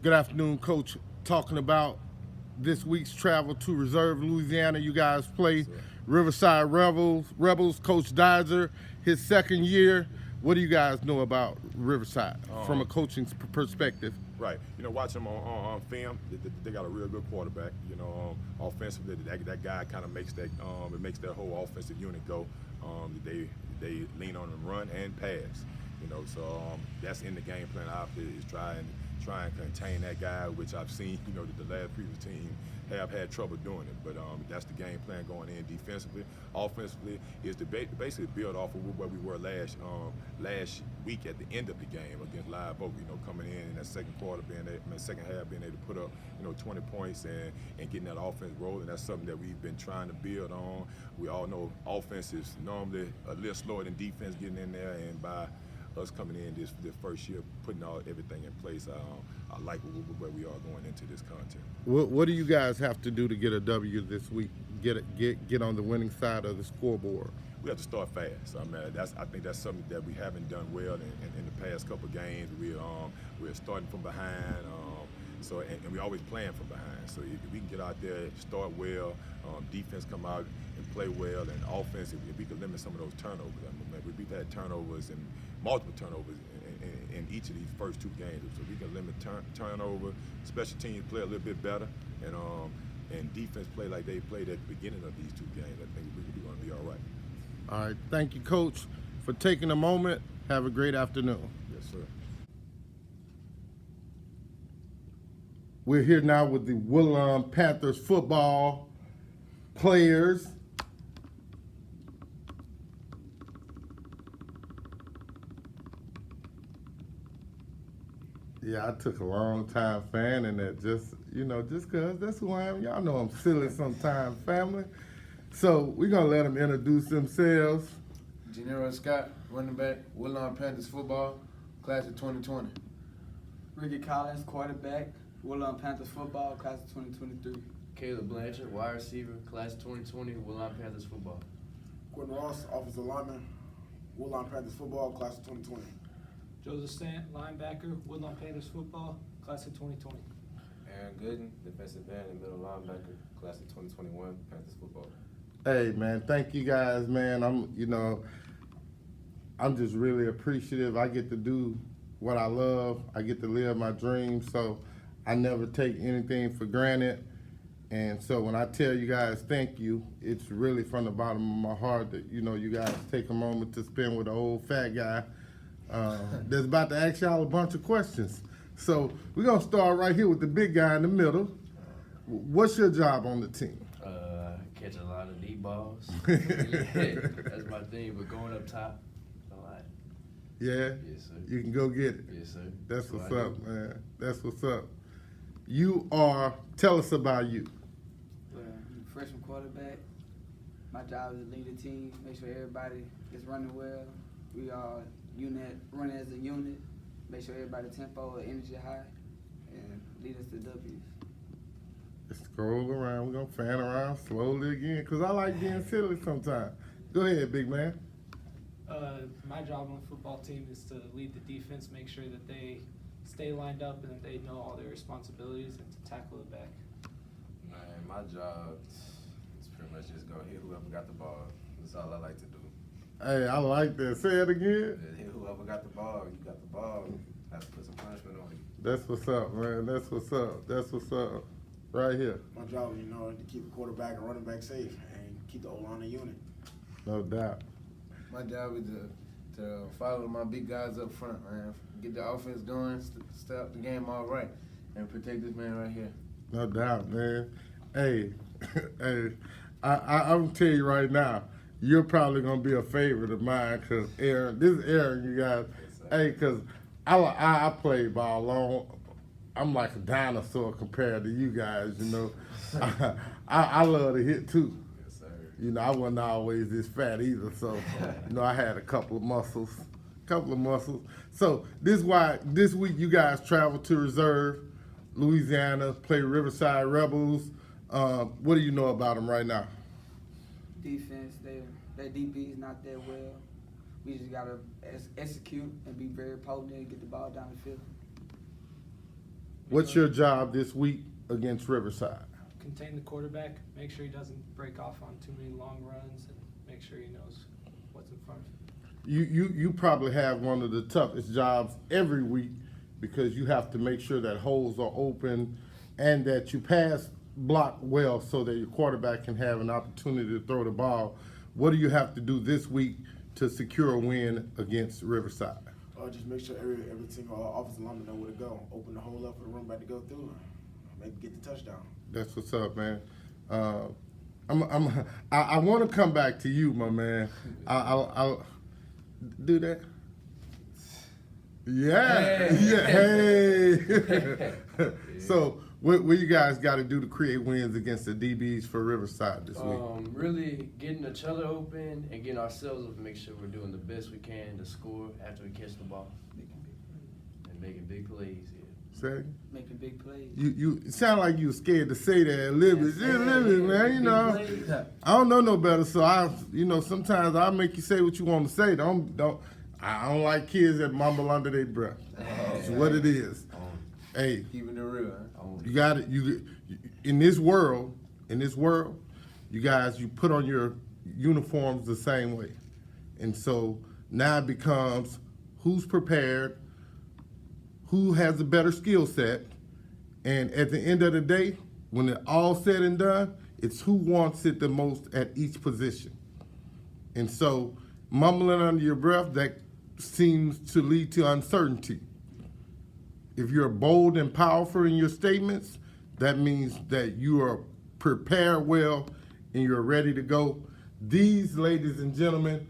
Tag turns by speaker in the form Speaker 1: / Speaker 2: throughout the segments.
Speaker 1: Good afternoon, Coach. Talking about this week's travel to Reserve, Louisiana. You guys play Riverside Rebels. Coach Dizer, his second year. What do you guys know about Riverside from a coaching perspective?
Speaker 2: Right. Watching them on film, they got a real good quarterback. Offensively, that guy kind of makes that it makes their whole offensive unit go. They lean on and run and pass. So that's in the game plan. Obviously, is try and contain that guy, which I've seen. That the last previous team have had trouble doing it. But that's the game plan going in defensively. Offensively is to basically build off of where we were last week at the end of the game against Live Oak. Coming in that second half, being able to put up 20 points and getting that offense rolling. That's something that we've been trying to build on. We all know offense is normally a little slower than defense getting in there, and by us coming in this first year, putting everything in place, I like where we are going into this content.
Speaker 1: What do you guys have to do to get a W this week? Get on the winning side of the scoreboard.
Speaker 2: We have to start fast. I think that's something that we haven't done well in the past couple of games. We're starting from behind. And we always playing from behind. So if we can get out there, start well, defense come out and play well, and offense, if we can limit some of those turnovers. We've had turnovers and multiple turnovers in each of these first two games. So we can limit turnover, special teams play a little bit better, and defense play like they played at the beginning of these two games. I think we're going to be all right.
Speaker 1: All right. Thank you, Coach, for taking a moment. Have a great afternoon.
Speaker 2: Yes, sir.
Speaker 1: We're here now with the Woodlawn Panthers football players. Yeah, I took a long time fanning that just because that's who I am. Y'all know I'm silly sometimes, family. So we're going to let them introduce themselves.
Speaker 3: General Scott, running back, Woodlawn Panthers football, class of 2020.
Speaker 4: Rickie Collins, quarterback, Woodlawn Panthers football, class of 2023.
Speaker 5: Caleb Blanchard, wide receiver, class of 2020, Woodlawn Panthers football.
Speaker 6: Quentin Ross, offensive lineman, Woodlawn Panthers football, class of 2020.
Speaker 7: Joseph Sant, linebacker, Woodlawn Panthers football, class of 2020.
Speaker 8: Aaron Gooden, defensive end and middle linebacker, class of 2021, Panthers football.
Speaker 1: Hey man, thank you guys, man. I'm just really appreciative. I get to do what I love. I get to live my dreams, so I never take anything for granted. And so when I tell you guys thank you, it's really from the bottom of my heart that you guys take a moment to spend with an old fat guy that's about to ask y'all a bunch of questions. So we're gonna start right here with the big guy in the middle. What's your job on the team?
Speaker 5: Catch a lot of deep balls. Yeah, that's my thing. But going up top, a lot.
Speaker 1: Yeah?
Speaker 5: Yes, sir.
Speaker 1: You can go get it.
Speaker 5: Yes, sir.
Speaker 1: That's what's up, man. That's what's up. Tell us about you.
Speaker 4: Well, I'm a freshman quarterback. My job is to lead the team, make sure everybody is running well. We are running as a unit, make sure everybody tempo and energy high, and lead us to W's.
Speaker 1: Let's scroll around. We're going to fan around slowly again because I like being silly sometimes. Go ahead, big man.
Speaker 7: My job on the football team is to lead the defense, make sure that they stay lined up and that they know all their responsibilities and to tackle the back.
Speaker 8: Man, my job is pretty much just go hit whoever got the ball. That's all I like to do.
Speaker 1: Hey, I like that. Say it again.
Speaker 8: Just hit whoever got the ball. You got the ball. Have to put some punishment on you.
Speaker 1: That's what's up, man. That's what's up. That's what's up. Right here.
Speaker 6: My job is, to keep the quarterback and running back safe and keep the O-line a unit.
Speaker 1: No doubt.
Speaker 3: My job is to follow my big guys up front, man. Get the offense going, start the game all right, and protect this man right here.
Speaker 1: No doubt, man. Hey, I'm gonna tell you right now, you're probably gonna be a favorite of mine because this is Aaron, you guys. Hey, because I played ball long. I'm like a dinosaur compared to you guys, I love to hit too.
Speaker 8: Yes, sir.
Speaker 1: I wasn't always this fat either, so I had a couple of muscles. So this week you guys travel to Reserve, Louisiana, play Riverside Rebels. What do you know about them right now?
Speaker 4: Defense, their DB is not that well. We just gotta execute and be very potent and get the ball down the field.
Speaker 1: What's your job this week against Riverside?
Speaker 7: Contain the quarterback, make sure he doesn't break off on too many long runs, and make sure he knows what's in front of him.
Speaker 1: You probably have one of the toughest jobs every week because you have to make sure that holes are open and that you pass block well so that your quarterback can have an opportunity to throw the ball. What do you have to do this week to secure a win against Riverside?
Speaker 6: Just make sure every single offensive lineman know where to go. Open the hole up for the running back to go through. Maybe get the touchdown.
Speaker 1: That's what's up, man. I want to come back to you, my man. I'll do that. Yeah, hey. So, what you guys got to do to create wins against the DBs for Riverside this week?
Speaker 5: Really getting each other open and getting ourselves up and make sure we're doing the best we can to score after we catch the ball. And making big plays, yeah.
Speaker 1: Say,
Speaker 4: Making big plays.
Speaker 1: you sound like you scared to say that a little bit. Just a little bit, man. You know,
Speaker 5: Big plays.
Speaker 1: I don't know no better, so sometimes I'll make you say what you want to say. I don't like kids that mumble under their breath. It's what it is. Hey,
Speaker 3: Keeping it real, huh?
Speaker 1: you got it. You in this world, you guys, you put on your uniforms the same way, and so now it becomes who's prepared, who has a better skill set, and at the end of the day, when it all said and done, it's who wants it the most at each position. And so, mumbling under your breath, that seems to lead to uncertainty. If you're bold and powerful in your statements, that means that you are prepared well and you're ready to go. These, ladies and gentlemen,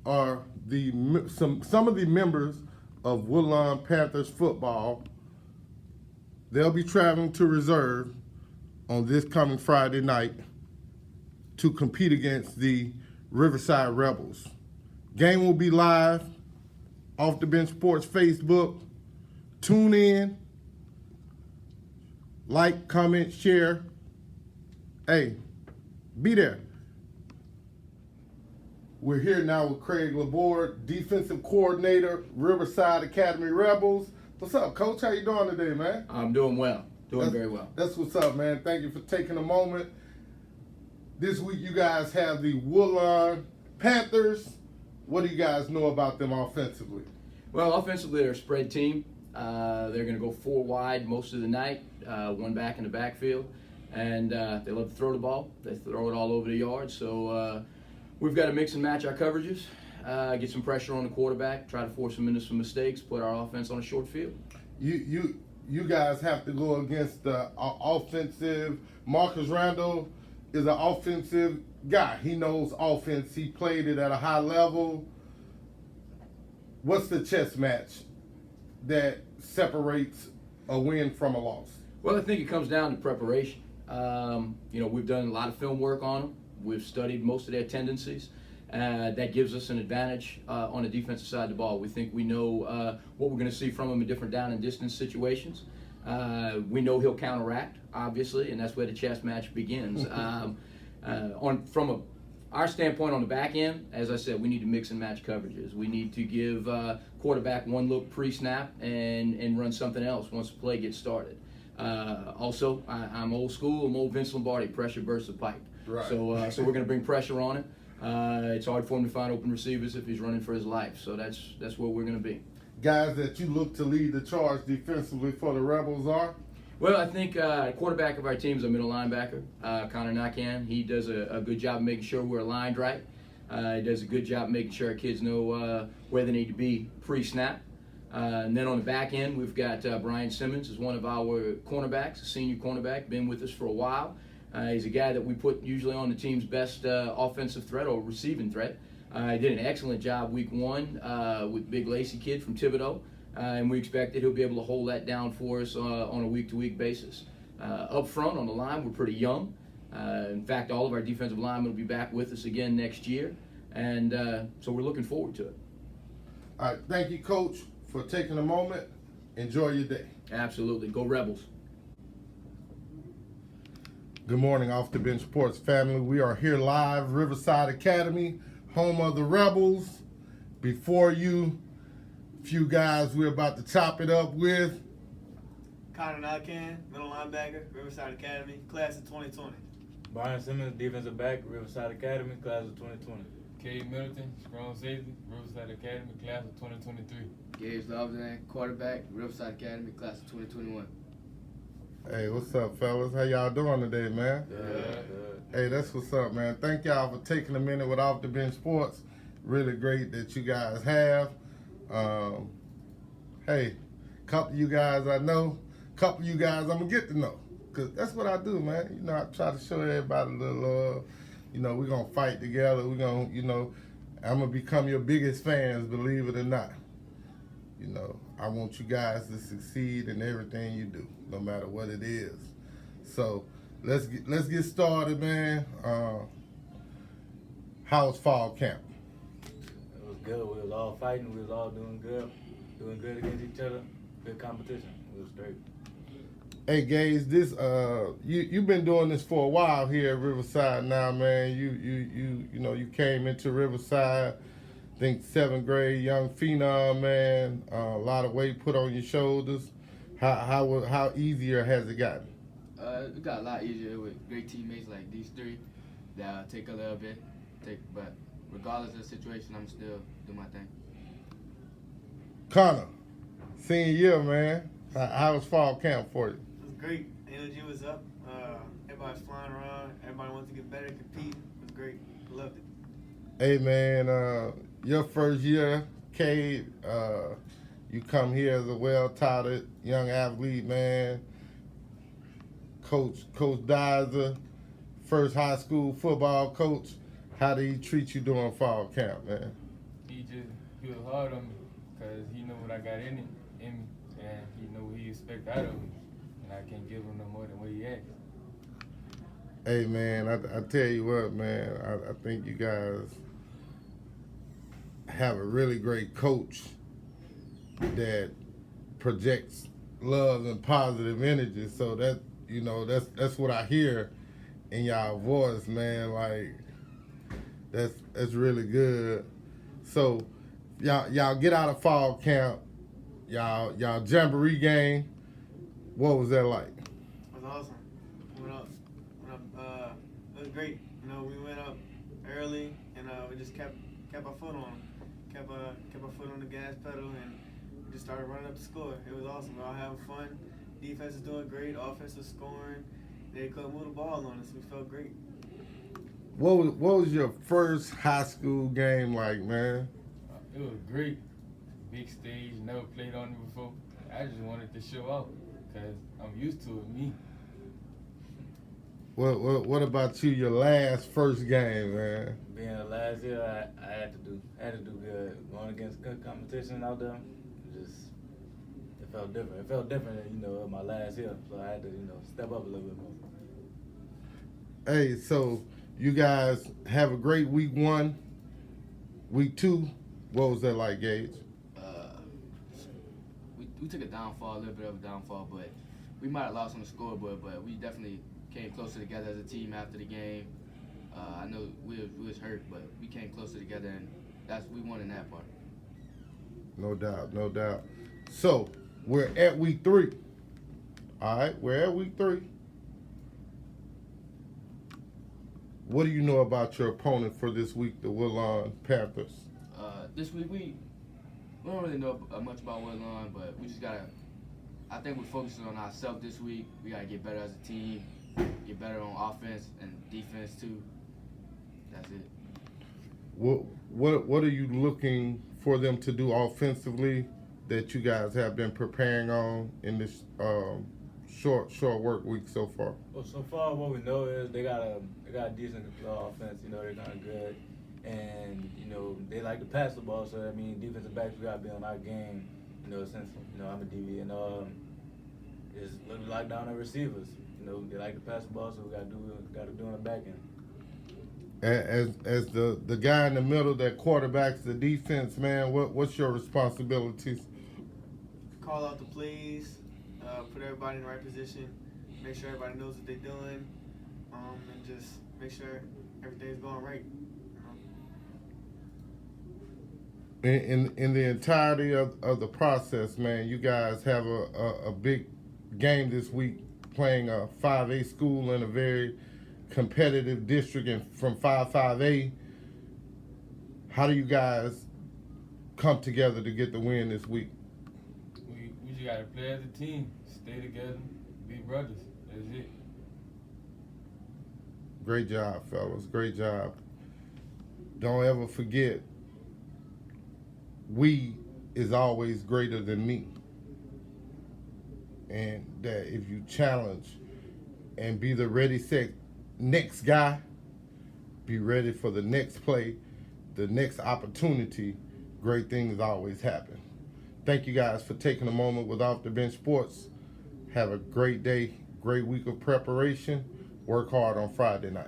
Speaker 1: are some of the members of Woodlawn Panthers football. They'll be traveling to reserve on this coming Friday night to compete against the Riverside Rebels. Game will be live off the Bench Sports Facebook. Tune in, like, comment, share. Hey, be there. We're here now with Craig Laborde, defensive coordinator, Riverside Academy Rebels. What's up, Coach? How you doing today, man?
Speaker 9: I'm doing well. Very well.
Speaker 1: That's what's up, man. Thank you for taking a moment. This week you guys have the Woodlawn Panthers. What do you guys know about them offensively?
Speaker 9: Well, offensively, they're a spread team. They're going to go 4 wide most of the night, 1 back in the backfield. And they love to throw the ball. They throw it all over the yard. So we've got to mix and match our coverages, get some pressure on the quarterback, try to force him into some mistakes, put our offense on a short field.
Speaker 1: You guys have to go against the offensive. Marcus Randall is an offensive guy. He knows offense. He played it at a high level. What's the chess match that separates a win from a loss?
Speaker 9: Well, I think it comes down to preparation. We've done a lot of film work on them. We've studied most of their tendencies. That gives us an advantage on the defensive side of the ball. We think we know what we're going to see from him in different down and distance situations. We know he'll counteract, obviously, and that's where the chess match begins. From our standpoint on the back end, as I said, we need to mix and match coverages. We need to give quarterback one look pre-snap and run something else once the play gets started. Also, I'm old school. I'm old Vince Lombardi. Pressure bursts the pipe.
Speaker 1: Right.
Speaker 9: So we're going to bring pressure on it. It's hard for him to find open receivers if he's running for his life. So that's where we're going to be.
Speaker 1: Guys that you look to lead the charge defensively for the Rebels are?
Speaker 9: Well, I think quarterback of our team is a middle linebacker, Connor Naquin. He does a good job of making sure we're aligned right. He does a good job of making sure our kids know where they need to be pre-snap. And then on the back end, we've got Bryan Simmons is one of our cornerbacks, a senior cornerback, been with us for a while. He's a guy that we put usually on the team's best offensive threat or receiving threat. He did an excellent job week 1 with Big Lacy kid from Thibodeau. And we expect that he'll be able to hold that down for us on a week-to-week basis. Up front on the line, we're pretty young. In fact, all of our defensive linemen will be back with us again next year. And so we're looking forward to it.
Speaker 1: All right, thank you, Coach, for taking a moment. Enjoy your day.
Speaker 9: Absolutely. Go Rebels.
Speaker 1: Good morning, Off the Bench Sports family. We are here live, Riverside Academy, home of the Rebels. Before you, few guys we're about to chop it up with.
Speaker 10: Connor Naquin, middle linebacker, Riverside Academy, class of 2020.
Speaker 11: Bryan Simmons, defensive back, Riverside Academy, class of 2020.
Speaker 12: Cade Middleton, strong safety, Riverside Academy, class of 2023.
Speaker 4: Gage Larvadain, quarterback, Riverside Academy, class of 2021.
Speaker 1: Hey, what's up, fellas? How y'all doing today, man?
Speaker 11: Good.
Speaker 1: Hey, that's what's up, man. Thank y'all for taking a minute with Off the Bench Sports. Really great that you guys have. Hey, couple of you guys I know, couple of you guys I'm going to get to know. Because that's what I do, man. You know, I try to show everybody a little love. You know, we're going to fight together. We're going to, you know, I'm going to become your biggest fans, believe it or not. You know, I want you guys to succeed in everything you do, no matter what it is. So let's get started, man. How's fall camp?
Speaker 11: It was good. We was all fighting. We was all doing good against each other. Good competition. It was great.
Speaker 1: Hey, Gage, this you've been doing this for a while here at Riverside now, man. You know you came into Riverside, I think 7th grade, young phenom, man. A lot of weight put on your shoulders. How easier has it gotten?
Speaker 4: It got a lot easier with great teammates like these three that take a little bit, but regardless of the situation, I'm still doing my thing.
Speaker 1: Connor, senior year, man. How was fall camp for you?
Speaker 10: It was great. Energy was up. Everybody's flying around. Everybody wants to get better, compete. It was great. Loved it.
Speaker 1: Hey, man, your first year, Cade, you come here as a well-touted young athlete, man. Coach Dizer, first high school football coach. How did he treat you during fall camp, man?
Speaker 12: He was hard on me because he knew what I got in me, and he knew what he expected out of me, and I can't give him no more than what he asked.
Speaker 1: Hey, man, I tell you what, man, I think you guys have a really great coach that projects love and positive energy. So that, you know, that's what I hear in y'all voice, man. Like, that's really good. So y'all get out of fall camp, y'all jamboree game. What was that like?
Speaker 10: It was awesome. Went up. It was great. You know, we went up early and we just kept our foot on, kept our foot on the gas pedal, and we just started running up the score. It was awesome. We were all having fun. Defense is doing great. Offense is scoring. They couldn't move the ball on us. We felt great.
Speaker 1: What was your first high school game like, man?
Speaker 12: It was great. Big stage, never played on it before. I just wanted to show off because I'm used to it, me.
Speaker 1: What about you? Your first game, man.
Speaker 11: Being the last year, I had to do good. Going against good competition out there, it felt different. It felt different than, you know, my last year. So I had to, you know, step up a little bit more.
Speaker 1: Hey, so you guys have a great week 1. Week 2, what was that like, Gage?
Speaker 4: We took a little bit of a downfall, but we might have lost on the scoreboard, but we definitely came closer together as a team after the game. I know we was hurt, but we came closer together, and we won in that part.
Speaker 1: No doubt. So we're at week 3. All right, we're at week 3. What do you know about your opponent for this week, the Woodlawn Panthers?
Speaker 4: This week we don't really know much about Woodlawn, but we just gotta. I think we're focusing on ourselves this week. We gotta get better as a team, get better on offense and defense too. That's it.
Speaker 1: What are you looking for them to do offensively that you guys have been preparing on in this short work week so far?
Speaker 11: Well, so far what we know is they got a decent offense. You know, they're kind of good, and you know they like to pass the ball. So I mean, defensive backs, we got to be on our game. You know, since you know I'm a DB, and it's looking like down the receivers. You know, they like to pass the ball, so we got to do on the back end.
Speaker 1: As the guy in the middle that quarterbacks the defense, man, what's your responsibilities?
Speaker 10: Call out the plays, put everybody in the right position, make sure everybody knows what they're doing, and just make sure everything's going right.
Speaker 1: In the entirety of the process, man, you guys have a big game this week, playing a 5A school in a very competitive district and from 5A. How do you guys come together to get the win this week?
Speaker 12: We just gotta play as a team, stay together, be brothers. That's it.
Speaker 1: Great job, fellas. Great job. Don't ever forget, we is always greater than me. And that if you challenge and be the ready, set, next guy, be ready for the next play, the next opportunity, great things always happen. Thank you guys for taking a moment with Off the Bench Sports. Have a great day, great week of preparation. Work hard on Friday night.